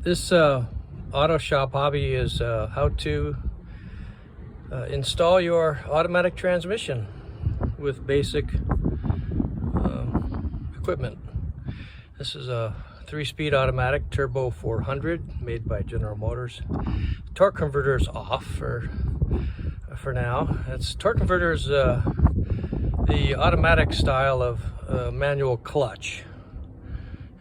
This auto shop hobby is how to install your automatic transmission with basic equipment. This is a 3-speed automatic turbo 400 made by General Motors. Torque converter is off for now. Torque converter is the automatic style of manual clutch.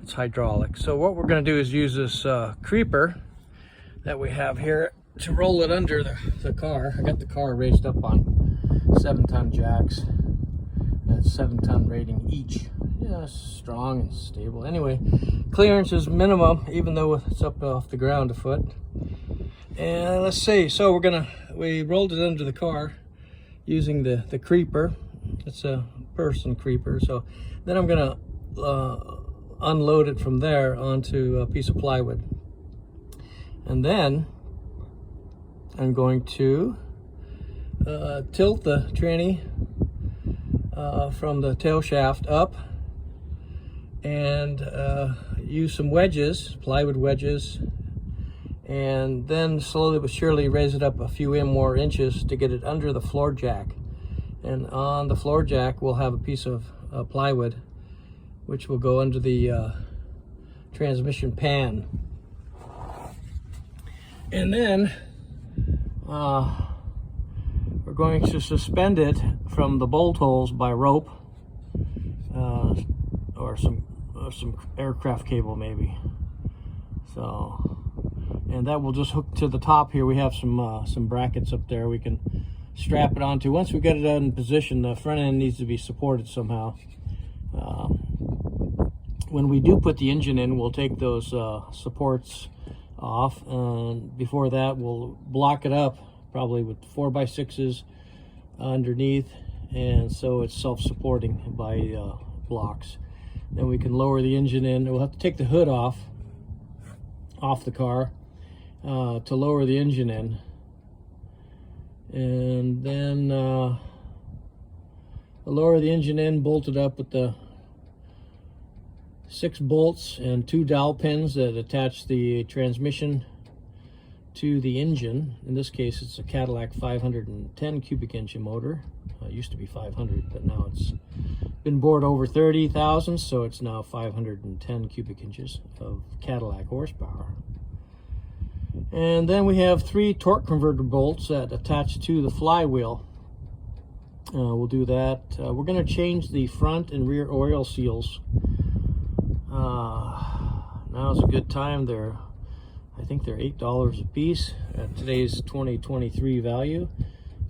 It's hydraulic. So what we're going to do is use this creeper that we have here to roll it under the car. I got the car raised up on 7-ton jacks. That's 7-ton rating each. Yeah, strong and stable. Anyway, clearance is minimum, even though it's up off the ground a foot. And let's see. So we rolled it under the car using the creeper. It's a person creeper. So then I'm gonna unload it from there onto a piece of plywood, and then I'm going to tilt the tranny from the tail shaft up and use some wedges, plywood wedges, and then slowly but surely raise it up a few more inches to get it under the floor jack. And on the floor jack we'll have a piece of plywood which will go under the transmission pan. And then we're going to suspend it from the bolt holes by rope or some aircraft cable maybe. So, and that will just hook to the top here. We have some brackets up there we can strap it onto. Once we get it in position, the front end needs to be supported somehow. When we do put the engine in, we'll take those supports off, and before that we'll block it up probably with 4x6s underneath, and so it's self-supporting by blocks. Then we can lower the engine in. We'll have to take the hood off the car to lower the engine in, and then lower the engine in, bolt it up with the 6 bolts and 2 dowel pins that attach the transmission to the engine. In this case, it's a Cadillac 510 cubic inch motor. It used to be 500, but now it's been bored over 30,000, so it's now 510 cubic inches of Cadillac horsepower. And then we have 3 torque converter bolts that attach to the flywheel. We'll do that. We're going to change the front and rear oil seals. Now's a good time. I think they're $8 a piece at today's 2023 value.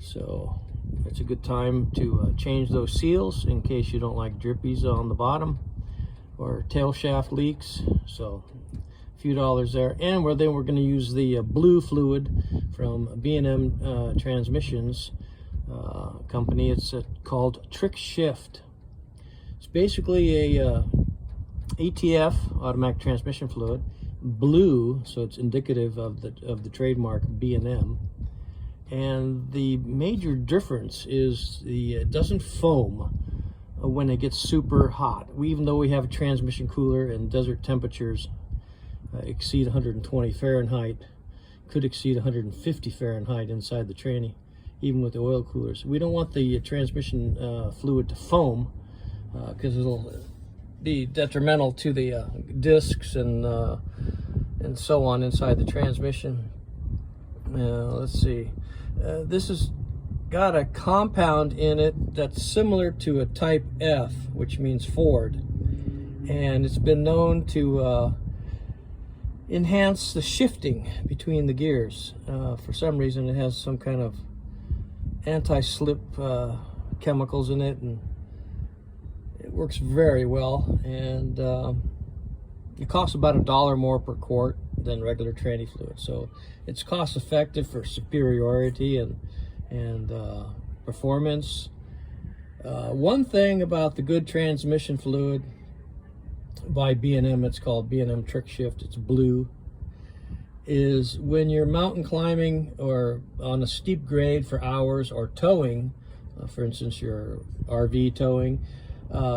So it's a good time to change those seals in case you don't like drippies on the bottom or tail shaft leaks. So a few dollars there. And then we're going to use the blue fluid from B&M Transmissions company. It's called Trick Shift. It's basically a ATF, automatic transmission fluid, blue, so it's indicative of the trademark B&M. And the major difference is it doesn't foam when it gets super hot. Even though we have a transmission cooler and desert temperatures exceed 120 Fahrenheit, could exceed 150 Fahrenheit inside the tranny, even with the oil coolers. We don't want the transmission fluid to foam because it'll be detrimental to the discs and so on inside the transmission. Let's see. This has got a compound in it that's similar to a Type F, which means Ford, and it's been known to enhance the shifting between the gears. For some reason, it has some kind of anti-slip chemicals in it, and it works very well, and it costs about $1 more per quart than regular tranny fluid. So it's cost effective for superiority and performance. One thing about the good transmission fluid by B&M, it's called B&M Trick Shift, it's blue, is when you're mountain climbing or on a steep grade for hours or towing, for instance your RV towing,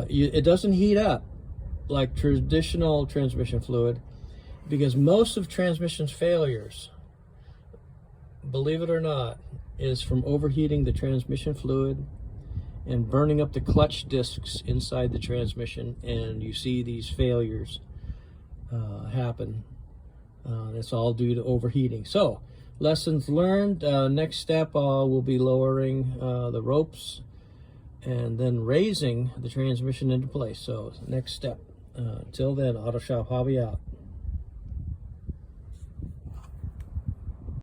it doesn't heat up like traditional transmission fluid, because most of transmission's failures, believe it or not, is from overheating the transmission fluid and burning up the clutch discs inside the transmission, and you see these failures happen. That's all due to overheating. So, lessons learned. Next step, we'll be lowering the ropes and then raising the transmission into place. So, next step. Until then, Auto Shop Hobby out.